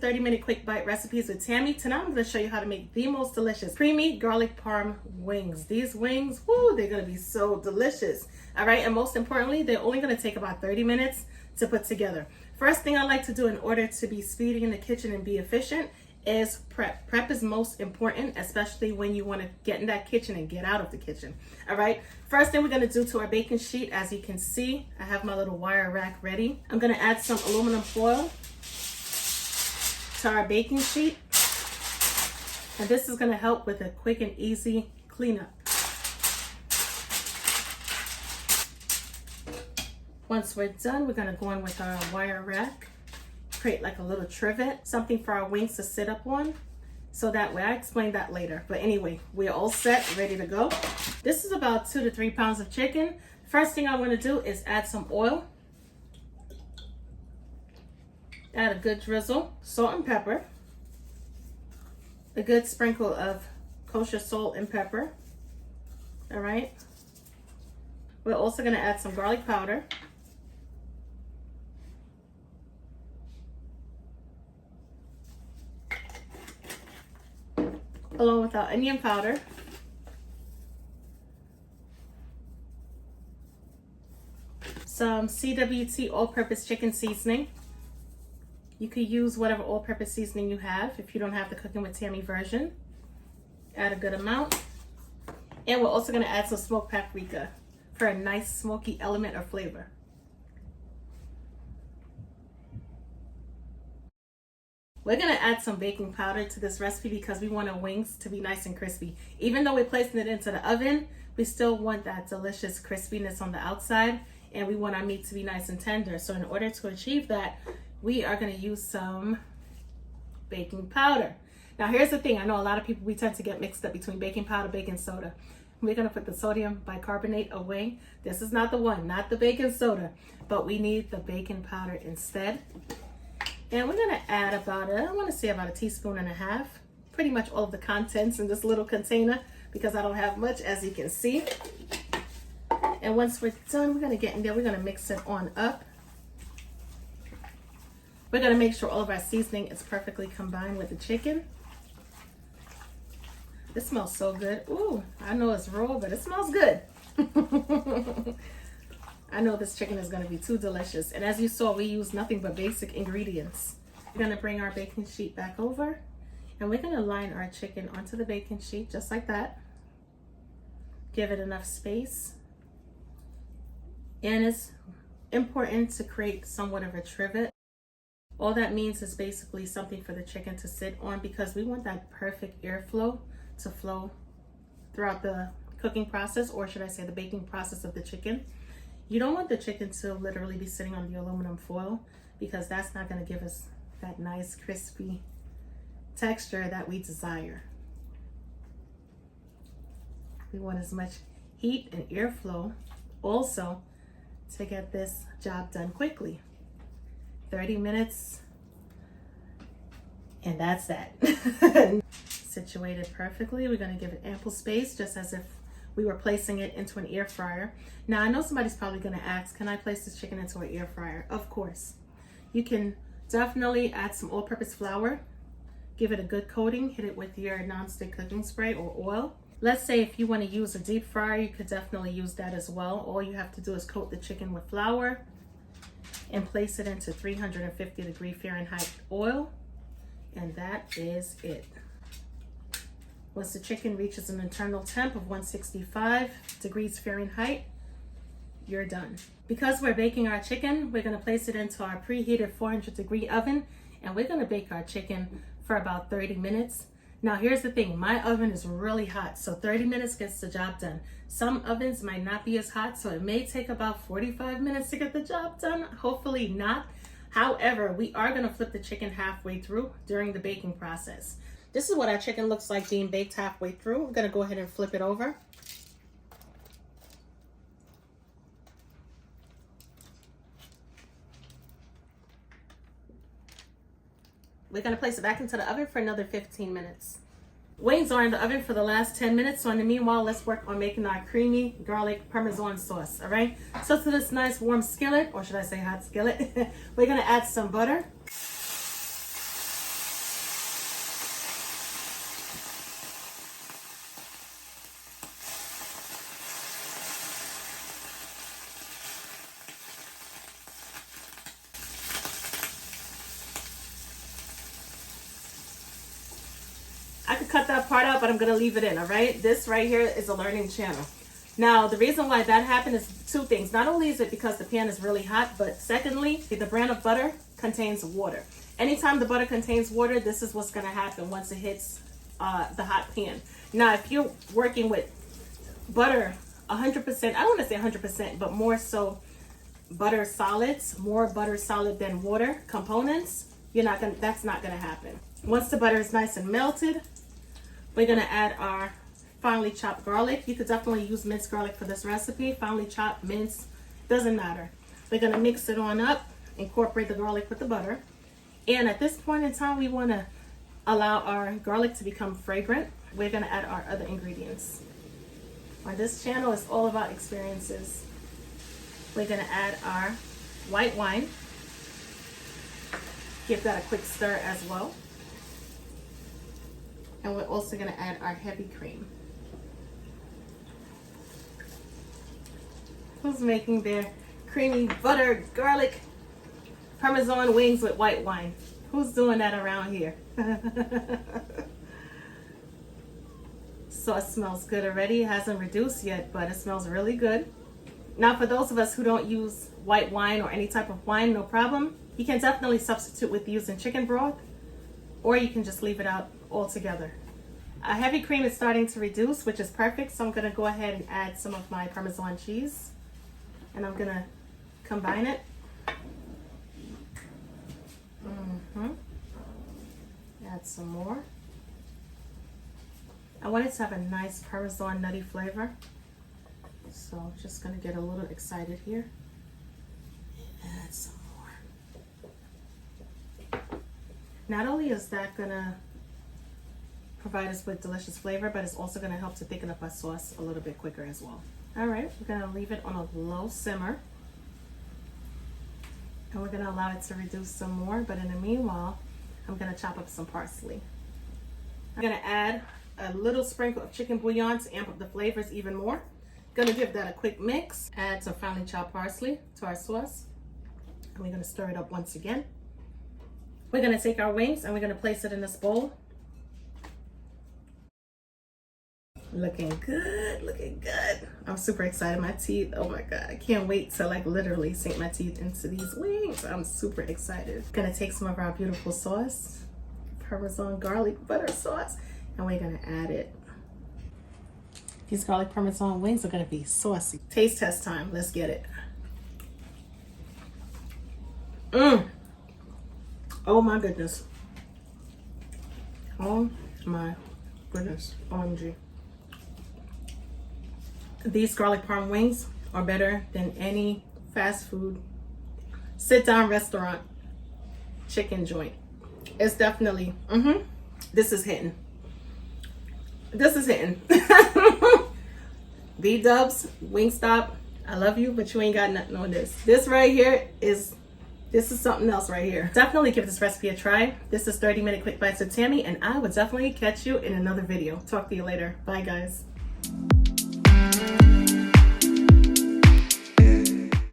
30-minute quick bite recipes with Tammy. Tonight I'm going to show you how to make the most delicious creamy garlic parm wings. These wings, woo, they're going to be so delicious. All right, and most importantly, they're only going to take about 30 minutes to put together. First thing I like to do in order to be speedy in the kitchen and be efficient is prep. Prep is most important, especially when you want to get in that kitchen and get out of the kitchen. All right, first thing we're going to do to our baking sheet, as you can see, I have my little wire rack ready. I'm going to add some aluminum foil to our baking sheet, and this is going to help with a quick and easy cleanup. Once we're done, we're going to go in with our wire rack, create like a little trivet, something for our wings to sit up on, so that way, I explain that later. But anyway, we're all set, ready to go. This is about 2 to 3 pounds of chicken. First thing I want to do is add some oil. Add a good drizzle, salt and pepper, a good sprinkle of kosher salt and pepper. All right. We're also going to add some garlic powder. Along with our onion powder. Some CWT all-purpose chicken seasoning. You could use whatever all-purpose seasoning you have if you don't have the Cooking with Tammy version. Add a good amount. And we're also going to add some smoked paprika for a nice smoky element or flavor. We're going to add some baking powder to this recipe because we want our wings to be nice and crispy. Even though we're placing it into the oven, we still want that delicious crispiness on the outside, and we want our meat to be nice and tender. So in order to achieve that, we are going to use some baking powder. Now here's the thing, I know a lot of people, we tend to get mixed up between baking powder, baking soda. We're going to put the sodium bicarbonate away. This is not the one, not the baking soda, but we need the baking powder instead. And we're going to add about, I want to say about 1.5 teaspoons, pretty much all of the contents in this little container because I don't have much, as you can see. And once we're done, we're going to get in there, we're going to mix it on up. We're going to make sure all of our seasoning is perfectly combined with the chicken. This smells so good. Ooh, I know it's raw, but it smells good. I know this chicken is going to be too delicious. And as you saw, we use nothing but basic ingredients. We're going to bring our baking sheet back over, and we're going to line our chicken onto the baking sheet just like that. Give it enough space. And it's important to create somewhat of a trivet. All that means is basically something for the chicken to sit on because we want that perfect airflow to flow throughout the cooking process, or should I say the baking process of the chicken. You don't want the chicken to literally be sitting on the aluminum foil because that's not going to give us that nice crispy texture that we desire. We want as much heat and airflow also to get this job done quickly. 30 minutes, and that's that. Situated perfectly. We're going to give it ample space, just as if we were placing it into an air fryer. Now, I know somebody's probably going to ask, can I place this chicken into an air fryer? Of course. You can definitely add some all-purpose flour, give it a good coating, hit it with your non-stick cooking spray or oil. Let's say if you want to use a deep fryer, you could definitely use that as well. All you have to do is coat the chicken with flour and place it into 350 Fahrenheit oil, and that is it. Once the chicken reaches an internal temp of 165 degrees Fahrenheit, you're done. Because we're baking our chicken, we're going to place it into our preheated 400-degree oven, and we're going to bake our chicken for about 30 minutes. Now here's the thing, my oven is really hot, so 30 minutes gets the job done. Some ovens might not be as hot, so it may take about 45 minutes to get the job done. Hopefully not. However, we are going to flip the chicken halfway through during the baking process. This is what our chicken looks like being baked halfway through. I'm going to go ahead and flip it over. We're going to place it back into the oven for another 15 minutes. Wings are in the oven for the last 10 minutes. So in the meanwhile, let's work on making our creamy garlic Parmesan sauce, all right? So to this nice warm skillet, or should I say hot skillet, we're going to add some butter. cut that part out, but I'm gonna leave it in, all right? This right here is a learning channel. Now, the reason why that happened is two things. Not only is it because the pan is really hot, but secondly, the brand of butter contains water. Anytime the butter contains water, this is what's gonna happen once it hits the hot pan. Now, if you're working with butter 100%, I don't wanna say 100%, but more so butter solids, more butter solid than water components, that's not gonna happen. Once the butter is nice and melted, we're gonna add our finely chopped garlic. You could definitely use minced garlic for this recipe. Finely chopped, minced, doesn't matter. We're gonna mix it on up, incorporate the garlic with the butter. And at this point in time, we wanna allow our garlic to become fragrant. We're gonna add our other ingredients. On this channel, it's all about experiences. We're gonna add our white wine. Give that a quick stir as well. And we're also gonna add our heavy cream. Who's making their creamy butter, garlic, Parmesan wings with white wine? Who's doing that around here? Sauce smells good already. It hasn't reduced yet, but it smells really good. Now, for those of us who don't use white wine or any type of wine, no problem. You can definitely substitute with using chicken broth, or you can just leave it out altogether. A heavy cream is starting to reduce, which is perfect. So I'm gonna go ahead and add some of my Parmesan cheese, and I'm gonna combine it. Add some more. I want it to have a nice Parmesan nutty flavor. So I'm just gonna get a little excited here. Add some more. Not only is that gonna provide us with delicious flavor, but it's also gonna help to thicken up our sauce a little bit quicker as well. All right, we're gonna leave it on a low simmer. And we're gonna allow it to reduce some more, but in the meanwhile, I'm gonna chop up some parsley. I'm gonna add a little sprinkle of chicken bouillon to amp up the flavors even more. Gonna give that a quick mix. Add some finely chopped parsley to our sauce. And we're gonna stir it up once again. We're gonna take our wings and we're gonna place it in this bowl. Looking good, looking good. I'm super excited. My teeth, oh my God. I can't wait to like literally sink my teeth into these wings. I'm super excited. Gonna take some of our beautiful sauce, Parmesan garlic butter sauce, and we're gonna add it. These garlic Parmesan wings are gonna be saucy. Taste test time, let's get it. Oh my goodness. Oh my goodness, OMG. These garlic parm wings are better than any fast food, sit-down restaurant chicken joint. It's definitely, this is hitting. This is hitting. B-dubs, Wingstop, I love you, but you ain't got nothing on this. This right here is, this is something else right here. Definitely give this recipe a try. This is 30-minute quick bites with Tammy, and I will definitely catch you in another video. Talk to you later. Bye, guys.